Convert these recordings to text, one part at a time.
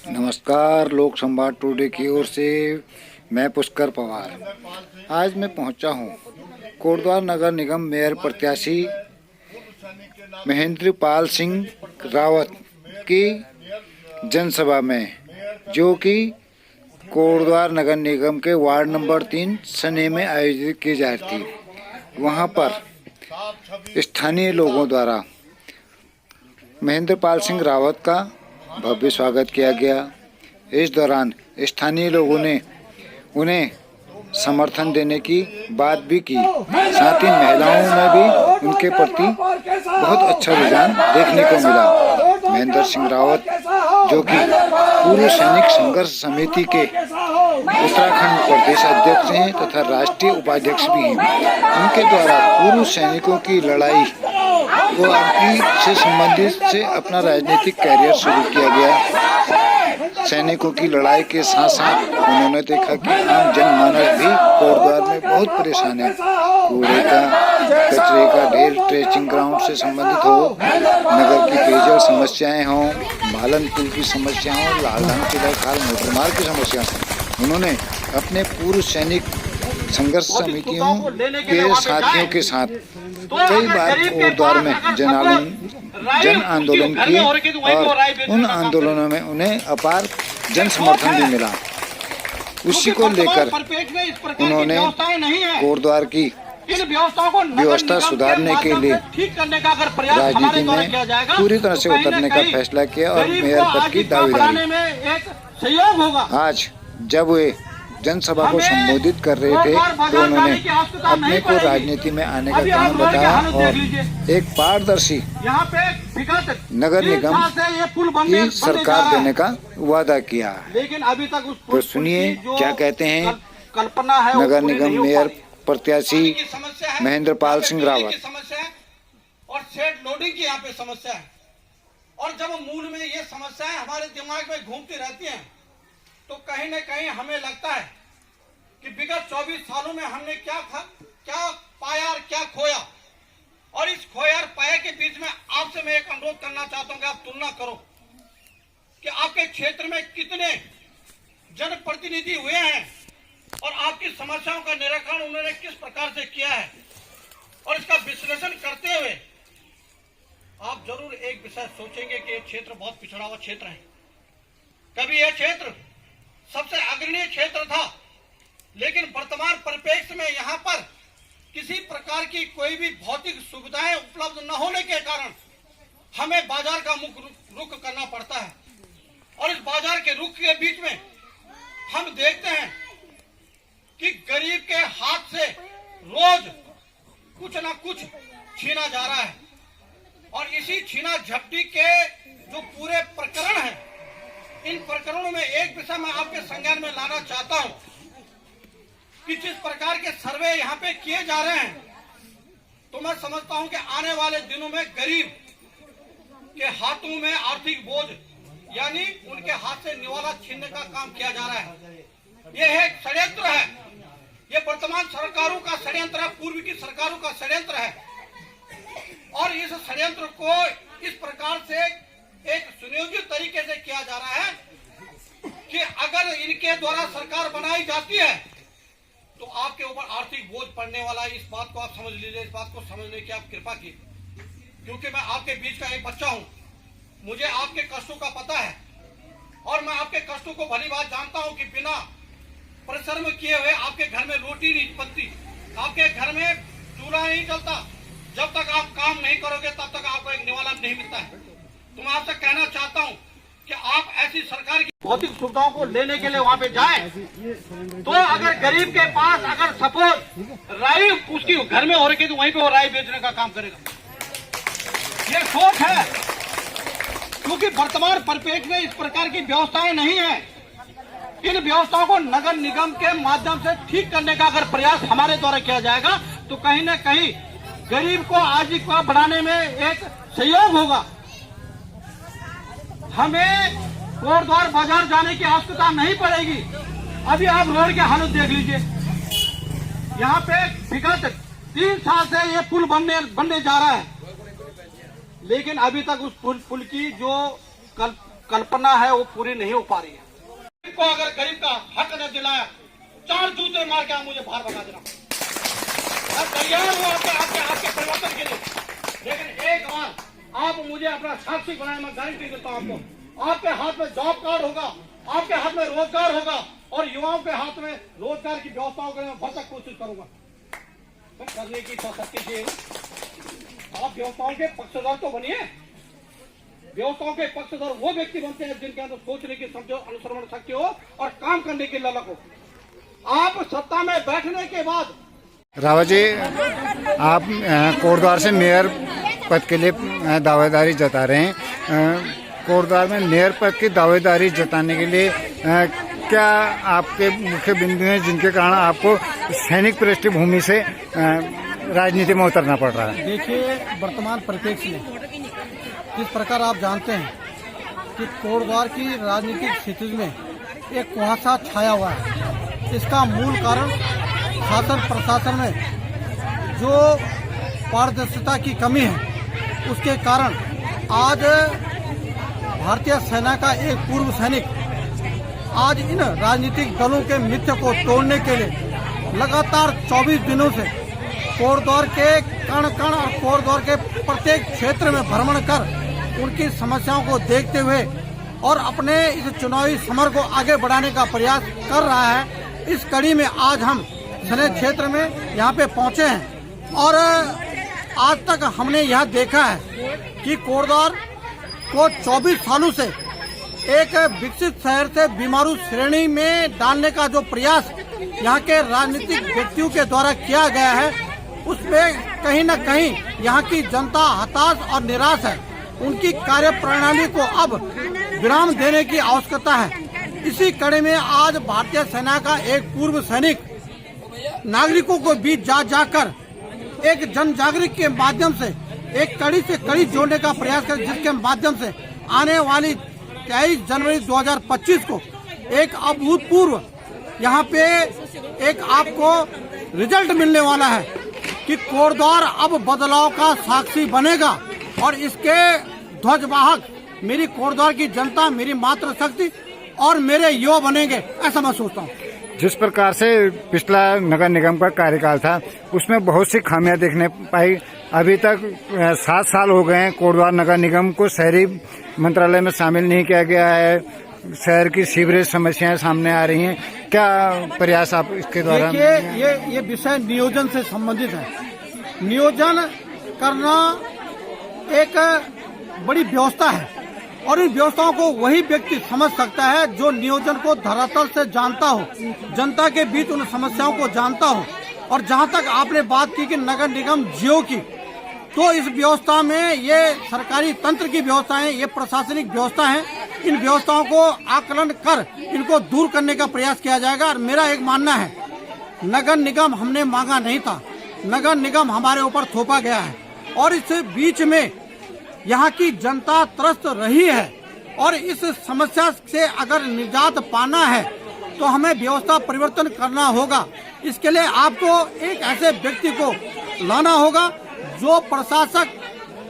नमस्कार, लोक संवाद टुडे की ओर से मैं पुष्कर पवार। आज मैं पहुंचा हूं कोटद्वार नगर निगम मेयर प्रत्याशी महेंद्रपाल सिंह रावत की जनसभा में, जो कि कोटद्वार नगर निगम के वार्ड नंबर 3 सने में आयोजित की जा रही थी। वहां पर स्थानीय लोगों द्वारा महेंद्रपाल सिंह रावत का भव्य स्वागत किया गया। इस दौरान स्थानीय लोगों ने उन्हें समर्थन देने की बात भी की। साथ ही महिलाओं में भी उनके प्रति बहुत अच्छा रुझान देखने को मिला। महेंद्र सिंह रावत, जो कि पूर्व सैनिक संघर्ष समिति के उत्तराखंड प्रदेश अध्यक्ष हैं तथा राष्ट्रीय उपाध्यक्ष भी हैं, उनके द्वारा पूर्व सैनिकों की लड़ाई से संबंधित से अपना राजनीतिक कैरियर शुरू किया गया। सैनिकों की लड़ाई के साथ साथ उन्होंने देखा कि आम जनमानस भी कोटद्वार में बहुत परेशान है। कूड़े का, कचरे का ढेर, ट्रेचिंग ग्राउंड से संबंधित हो, नगर की पेयजल समस्याएं हों, मालन पुल की समस्या हो, लालधाम किला खाल मोटरमार्ग की समस्या। उन्होंने अपने पूर्व सैनिक संघर्ष समितियों के साथियों के साथ कई बार कोटद्वार में जन आंदोलन किए और उन आंदोलनों में उन्हें अपार जन समर्थन भी मिला। उसी को लेकर उन्होंने कोटद्वार की व्यवस्था सुधारने के लिए राजनीति में पूरी तरह से उतरने का फैसला किया और मेयर पद की दावेदारी। आज जब वे जनसभा को संबोधित कर रहे थे तो उन्होंने अपने को राजनीति में आने का कारण बताया और एक पारदर्शी नगर निगम की सरकार देने का वादा किया। लेकिन अभी तक उस तो सुनिए क्या कहते हैं नगर निगम मेयर प्रत्याशी महेंद्रपाल सिंह रावत। और सेट लोडिंग की यहाँ पे समस्या है, और जब मूल में ये समस्याएं हमारे दिमाग में घूमती रहती हैं तो कहीं न कहीं हमें लगता है कि विगत 24 सालों में हमने क्या पाया और क्या खोया। और इस खोया और पाया के बीच में आपसे मैं एक अनुरोध करना चाहता हूं कि आप तुलना करो कि आपके क्षेत्र में कितने जनप्रतिनिधि हुए हैं और आपकी समस्याओं का निराकरण उन्होंने किस प्रकार से किया है। और इसका विश्लेषण करते हुए आप जरूर एक विषय सोचेंगे कि यह क्षेत्र बहुत पिछड़ा हुआ क्षेत्र है। कभी यह क्षेत्र सबसे अग्रणी क्षेत्र था, लेकिन वर्तमान परिप्रेक्ष्य में यहाँ पर किसी प्रकार की कोई भी भौतिक सुविधाएं उपलब्ध न होने के कारण हमें बाजार का मुख्य रुख करना पड़ता है। और इस बाजार के रुख के बीच में हम देखते हैं कि गरीब के हाथ से रोज कुछ न कुछ छीना जा रहा है। और इसी छीना झपटी के जो पूरे प्रकरण हैं, इन प्रकरणों में एक विषय मैं आपके संज्ञान में लाना चाहता हूं कि जिस प्रकार के सर्वे यहाँ पे किए जा रहे हैं, तो मैं समझता हूं कि आने वाले दिनों में गरीब के हाथों में आर्थिक बोझ यानी उनके हाथ से निवाला छीनने का काम किया जा रहा है। यह एक षड्यंत्र है, ये वर्तमान सरकारों का षड्यंत्र है, पूर्व की सरकारों का षड्यंत्र है। और इस षड्यंत्र को इस प्रकार से एक सुनियोजित तरीके से किया जा रहा है कि अगर इनके द्वारा सरकार बनाई जाती है तो आपके ऊपर आर्थिक बोझ पड़ने वाला है। इस बात को आप समझ लीजिए, इस बात को समझने की आप कृपा की, क्योंकि मैं आपके बीच का एक बच्चा हूं, मुझे आपके कष्टों का पता है और मैं आपके कष्टों को भली बात जानता हूं कि बिना परिश्रम किए हुए आपके घर में रोटी नहीं बनती, आपके घर में चूल्हा नहीं जलता। जब तक आप काम नहीं करोगे तब तक आपको एक निवाला नहीं मिलता है। तो मैं आपसे कहना चाहता हूं कि आप ऐसी सरकार की भौतिक सुविधाओं को लेने के लिए वहां पे जाएं, तो अगर गरीब के पास अगर सपोज राई उसकी घर में हो रही है तो वहीं पे वो राई बेचने का काम करेगा। ये सोच है, क्योंकि वर्तमान परिप्रेक्ष्य में इस प्रकार की व्यवस्थाएं नहीं है। इन व्यवस्थाओं को नगर निगम के माध्यम से ठीक करने का अगर प्रयास हमारे द्वारा किया जाएगा तो कहीं न कहीं गरीब को आजीविका बढ़ाने में एक सहयोग होगा। हमें कोटद्वार बाजार जाने की आवश्यकता नहीं पड़ेगी। अभी आप रोड की हालत देख लीजिए, यहाँ पे विगत 3 साल से ये पुल बनने जा रहा है, लेकिन अभी तक उस पुल की जो कल्पना है वो पूरी नहीं हो पा रही है। गरीब को अगर गरीब का हक न दिलाया, 4 जूते मार के आप मुझे बाहर भगा देना। मैं तैयार हूँ आपके परिवर्तन के लिए, लेकिन एक बार आप मुझे अपना साक्षी बनाए, मैं गारंटी देता हूँ आपको। आपके हाथ में जॉब कार्ड होगा, आपके हाथ में रोजगार होगा, और युवाओं के हाथ में रोजगार की व्यवस्थाओं को मैं भरसक कोशिश करूंगा। तो करने की शक्ति चाहिए। आप व्यवस्थाओं के पक्षधर तो बनिए। व्यवस्थाओं के पक्षधर वो व्यक्ति बनते हैं जिनके अंदर सोचने की समझो, अनुसरण शक्ति हो और काम करने की ललक हो। आप सत्ता में बैठने के बाद रावत जी, आप कोटद्वार से मेयर पद के लिए दावेदारी जता रहे हैं। कोटद्वार में मेयर पद की दावेदारी जताने के लिए क्या आपके मुख्य बिंदु हैं जिनके कारण आपको सैनिक पृष्ठभूमि से राजनीति में उतरना पड़ रहा है? देखिए, वर्तमान परिप्रेक्ष्य में जिस प्रकार आप जानते हैं कि कोटद्वार की राजनीतिक स्थिति में एक कुहासा छाया हुआ है। इसका मूल कारण शासन प्रशासन में जो पारदर्शिता की कमी है, उसके कारण आज भारतीय सेना का एक पूर्व सैनिक आज इन राजनीतिक दलों के मिथ्या को तोड़ने के लिए लगातार 24 दिनों से कोटद्वार के कण कण और कोटद्वार के प्रत्येक क्षेत्र में भ्रमण कर उनकी समस्याओं को देखते हुए और अपने इस चुनावी समर को आगे बढ़ाने का प्रयास कर रहा है। इस कड़ी में आज हम सने क्षेत्र में यहाँ पे पहुँचे हैं और आज तक हमने यह देखा है कि कोटद्वार को 24 सालों से एक विकसित शहर से बीमारू श्रेणी में डालने का जो प्रयास यहाँ के राजनीतिक व्यक्तियों के द्वारा किया गया है, उसमें कहीं न कहीं यहाँ की जनता हताश और निराश है। उनकी कार्य प्रणाली को अब विराम देने की आवश्यकता है। इसी कड़ी में आज भारतीय सेना का एक पूर्व सैनिक नागरिकों को बीच जा जाकर एक जन जागृति के माध्यम से एक कड़ी से कड़ी जोड़ने का प्रयास कर, जिसके माध्यम से आने वाली 23 जनवरी 2025 को एक अभूतपूर्व यहाँ पे एक आपको रिजल्ट मिलने वाला है कि कोटद्वार अब बदलाव का साक्षी बनेगा और इसके ध्वजवाहक मेरी कोटद्वार की जनता, मेरी मातृशक्ति और मेरे युवा बनेंगे, ऐसा मैं सोचता हूँ। जिस प्रकार से पिछला नगर निगम का कार्यकाल था, उसमें बहुत सी खामियां देखने पाई। अभी तक 7 साल हो गए हैं, कोटद्वार नगर निगम को शहरी मंत्रालय में शामिल नहीं किया गया है। शहर की सीवरेज समस्याएं सामने आ रही हैं। क्या प्रयास आप इसके द्वारा? देखिए, ये विषय नियोजन से संबंधित है। नियोजन करना एक बड़ी व्यवस्था है और इन व्यवस्थाओं को वही व्यक्ति समझ सकता है जो नियोजन को धरातल से जानता हो, जनता के बीच उन समस्याओं को जानता हो। और जहां तक आपने बात की कि नगर निगम जियो की, तो इस व्यवस्था में ये सरकारी तंत्र की व्यवस्था है, ये प्रशासनिक व्यवस्था है। इन व्यवस्थाओं को आकलन कर इनको दूर करने का प्रयास किया जाएगा। और मेरा एक मानना है, नगर निगम हमने मांगा नहीं था, नगर निगम हमारे ऊपर थोपा गया है और इस बीच में यहाँ की जनता त्रस्त रही है और इस समस्या से अगर निजात पाना है तो हमें व्यवस्था परिवर्तन करना होगा। इसके लिए आपको एक ऐसे व्यक्ति को लाना होगा जो प्रशासक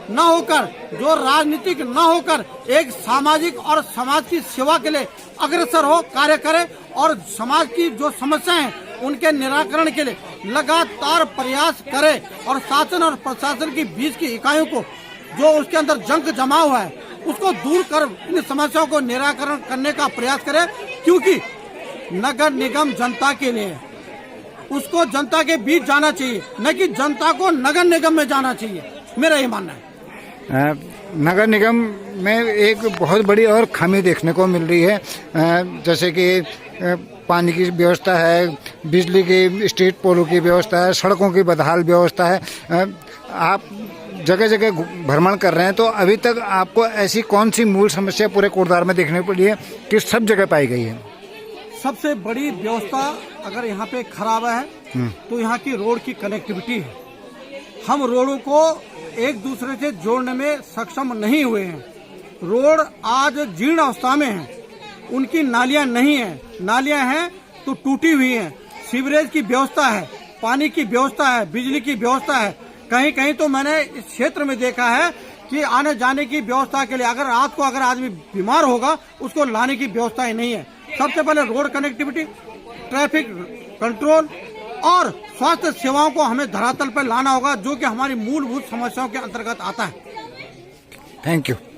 न होकर, जो राजनीतिक न होकर, एक सामाजिक और समाज की सेवा के लिए अग्रसर हो, कार्य करे और समाज की जो समस्याएं हैं उनके निराकरण के लिए लगातार प्रयास करे और शासन और प्रशासन की बीच की इकाइयों को जो उसके अंदर जंग जमा हुआ है उसको दूर कर इन समस्याओं को निराकरण करने का प्रयास करे। क्योंकि नगर निगम जनता के लिए, उसको जनता के बीच जाना चाहिए, न कि जनता को नगर निगम में जाना चाहिए, मेरा ये मानना है। नगर निगम में एक बहुत बड़ी और खामी देखने को मिल रही है, जैसे कि पानी की व्यवस्था है, बिजली की स्ट्रीट पोलों की व्यवस्था है, सड़कों की बदहाल व्यवस्था है। आप जगह जगह भ्रमण कर रहे हैं, तो अभी तक आपको ऐसी कौन सी मूल समस्या पूरे कोटद्वार में देखने को मिली है कि सब जगह पाई गई है? सबसे बड़ी व्यवस्था अगर यहाँ पे खराब है तो यहाँ की रोड की कनेक्टिविटी है। हम रोडों को एक दूसरे से जोड़ने में सक्षम नहीं हुए हैं। रोड आज जीर्ण अवस्था में है, उनकी नालियां नहीं है, नालियां हैं तो टूटी हुई हैं। सीवरेज की व्यवस्था है, पानी की व्यवस्था है, बिजली की व्यवस्था है। कहीं कहीं तो मैंने इस क्षेत्र में देखा है कि आने जाने की व्यवस्था के लिए अगर रात को अगर आदमी बीमार होगा उसको लाने की व्यवस्था ही नहीं है। सबसे पहले रोड कनेक्टिविटी, ट्रैफिक कंट्रोल और स्वास्थ्य सेवाओं को हमें धरातल पर लाना होगा, जो कि हमारी मूलभूत समस्याओं के अंतर्गत आता है। Thank you.